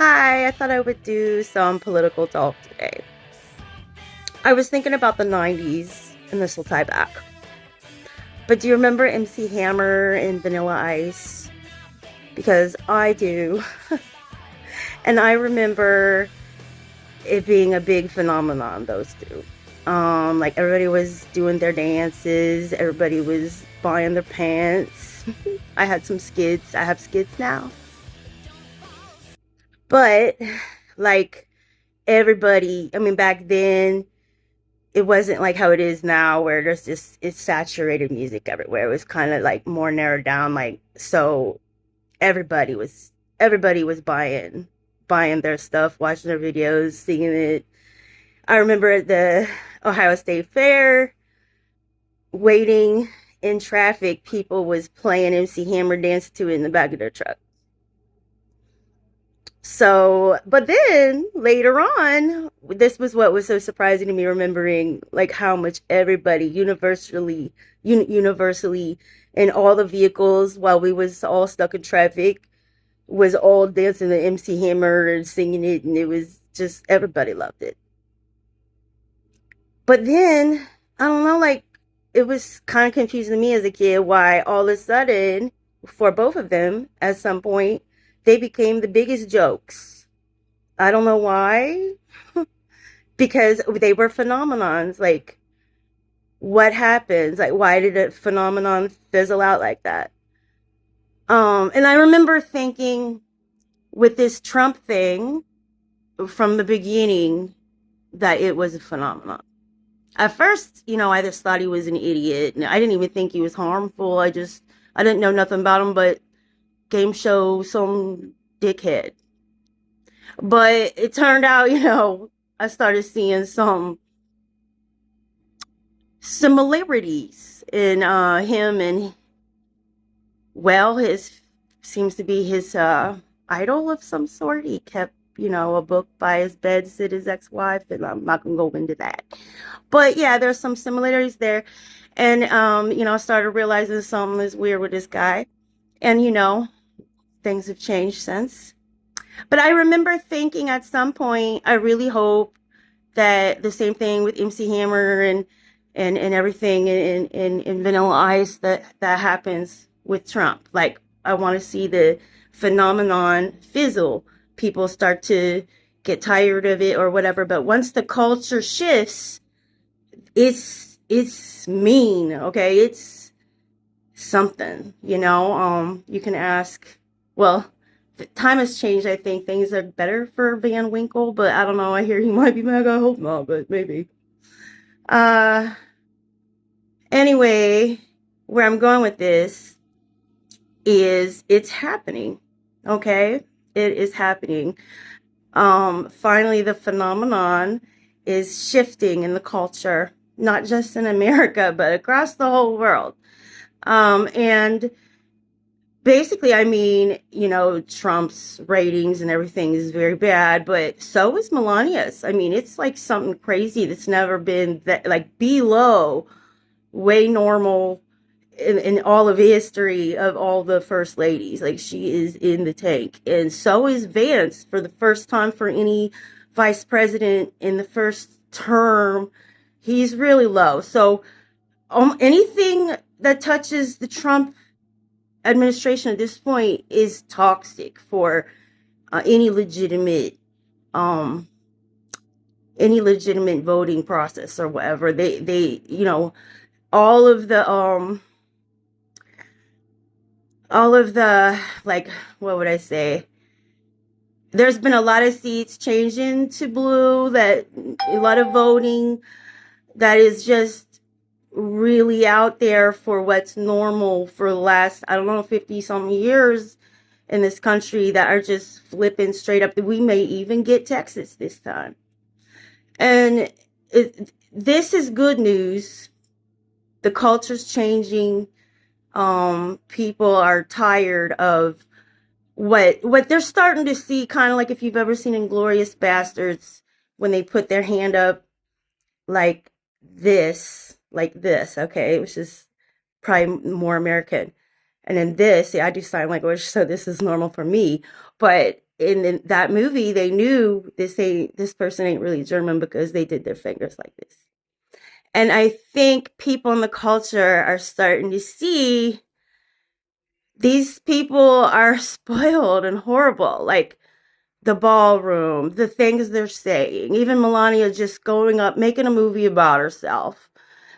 Hi, I thought I would do some political talk today. I was thinking about the 90s, and this will tie back. But do you remember MC Hammer and Vanilla Ice? Because I do. And I remember it being a big phenomenon, those two. Like everybody was doing their dances, everybody was buying their pants. I had some skids. I have skids now. But like everybody, I mean, back then it wasn't like how it is now where there's just it's saturated music everywhere. It was kind of like more narrowed down, like so everybody was buying their stuff, watching their videos, singing it. I remember at the Ohio State Fair, waiting in traffic, people was playing MC Hammer dance to it in the back of their truck. So, but then later on, this was what was so surprising to me, remembering like how much everybody universally in all the vehicles while we was all stuck in traffic was all dancing the MC Hammer and singing it, and it was just everybody loved it. But then I don't know, like it was kind of confusing to me as a kid why all of a sudden for both of them at some point they became the biggest jokes. I don't know why, because they were phenomenons. Like, what happens? Like, why did a phenomenon fizzle out like that? And I remember thinking with this Trump thing from the beginning that it was a phenomenon. At first, I just thought he was an idiot, and I didn't even think he was harmful. I didn't know nothing about him, but game show some dickhead. But it turned out, I started seeing some similarities in him and, well, his seems to be his idol of some sort. He kept, a book by his bed, said his ex-wife, and I'm not gonna go into that. But yeah, there's some similarities there. And I started realizing something is weird with this guy. And things have changed since. But I remember thinking at some point, I really hope that the same thing with MC Hammer and everything in Vanilla Ice that happens with Trump. Like, I want to see the phenomenon fizzle. People start to get tired of it or whatever. But once the culture shifts, it's mean, okay? It's something, you can ask, well, the time has changed. I think things are better for Van Winkle, but I don't know. I hear he might be back. I hope not, but maybe. Uh, anyway, where I'm going with this is it's happening. Okay. It is happening. Finally, the phenomenon is shifting in the culture, not just in America, but across the whole world. And basically, I mean, Trump's ratings and everything is very bad, but so is Melania's. I mean, it's like something crazy that's never been that, like, below way normal in all of history of all the first ladies. Like, she is in the tank. And so is Vance for the first time for any vice president in the first term. He's really low. So anything that touches the Trump administration at this point is toxic for um any legitimate voting process or whatever. They all of the like, what would I say, there's been a lot of seats changing to blue, that a lot of voting that is just really out there for what's normal for the last, I don't know, 50 something years in this country, that are just flipping straight up. We may even get Texas this time. And this is good news. The culture's changing. People are tired of what they're starting to see, kind of like if you've ever seen Inglorious Bastards, when they put their hand up like this, okay, which is probably more American. And then this, yeah, I do sign language, so this is normal for me. But in that movie, they knew this person ain't really German because they did their fingers like this. And I think people in the culture are starting to see these people are spoiled and horrible. Like the ballroom, the things they're saying, even Melania just going up, making a movie about herself.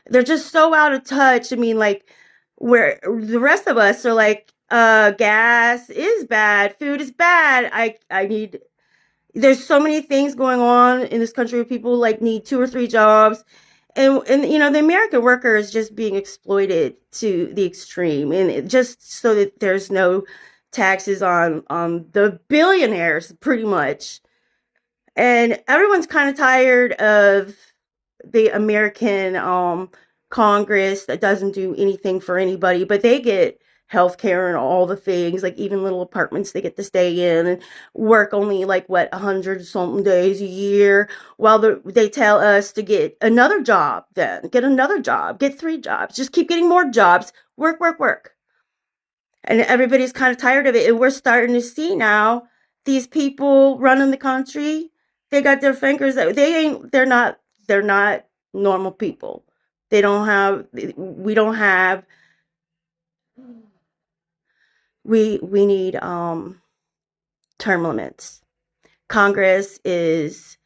They're just so out of touch. I mean, like, where the rest of us are like, gas is bad, food is bad. I need, there's so many things going on in this country where people like need 2 or 3 jobs. And you know, the American worker is just being exploited to the extreme, and just so that there's no taxes on the billionaires, pretty much. And everyone's kind of tired of the American Congress that doesn't do anything for anybody, but they get health care and all the things, like even little apartments they get to stay in, and work only like what 100 something days a year, while they tell us to get another job, then get another job, get 3 jobs, just keep getting more jobs, work, work, work. And everybody's kind of tired of it. And we're starting to see now these people running the country, they got their fingers, they're not normal people. They don't have, we don't have, we need term limits. Congress is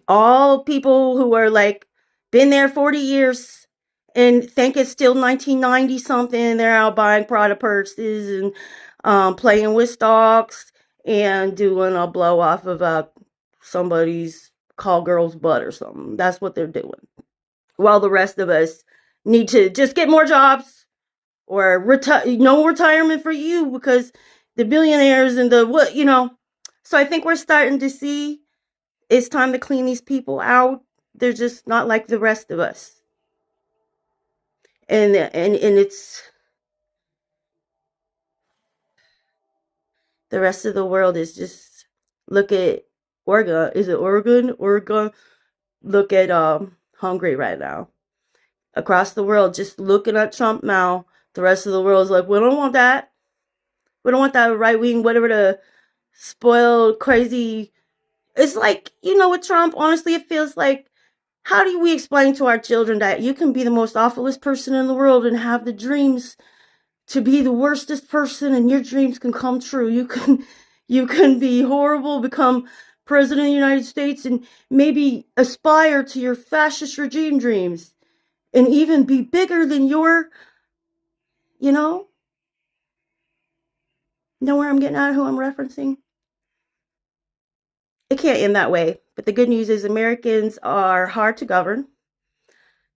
all people who are like been there 40 years and think it's still 1990 something. They're out buying Prada purses and playing with stocks and doing a blow off of somebody's call girl's butt or something. That's what they're doing. While the rest of us need to just get more jobs or no retirement for you because the billionaires and the what, you know. So I think we're starting to see it's time to clean these people out. They're just not like the rest of us. And it's the rest of the world is just look at Oregon. Is it Oregon? Oregon. Look at Hungary right now. Across the world, just looking at Trump now. The rest of the world is like, we don't want that. We don't want that right wing, whatever the spoiled, crazy. It's like, you know, with Trump, honestly, it feels like, how do we explain to our children that you can be the most awfulest person in the world and have the dreams to be the worstest person and your dreams can come true? You can be horrible, become president of the United States, and maybe aspire to your fascist regime dreams and even be bigger than your, you know where I'm getting at, who I'm referencing? It can't end that way. But the good news is Americans are hard to govern.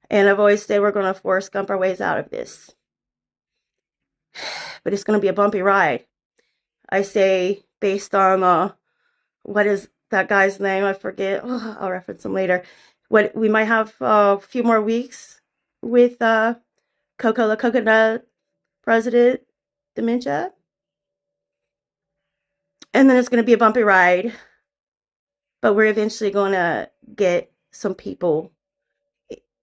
And I've always said we're going to Forrest Gump our ways out of this. But it's going to be a bumpy ride. I say, based on, what is that guy's name? I forget. Oh, I'll reference him later. What we might have a few more weeks with Coco the Coconut President dementia. And then it's going to be a bumpy ride. But we're eventually going to get some people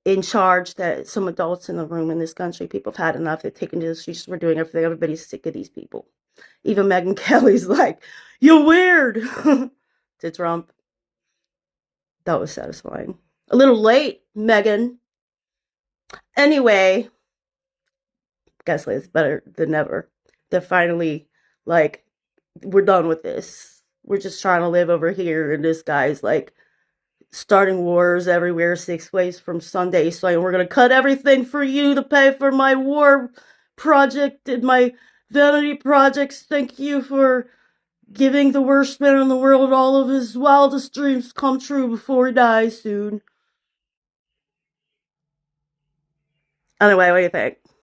in charge, that some adults in the room in this country. People have had enough. They're taking to the streets. We're doing everything. Everybody's sick of these people. Even Megyn Kelly's like, you're weird to Trump. That was satisfying. A little late, Megyn. Anyway, guess it's better than never. They're finally like, we're done with this. We're just trying to live over here. And this guy's like, starting wars everywhere 6 ways from Sunday, saying we're going to cut everything for you to pay for my war project and my vanity projects. Thank you for giving the worst man in the world all of his wildest dreams come true before he dies soon. Anyway, what do you think?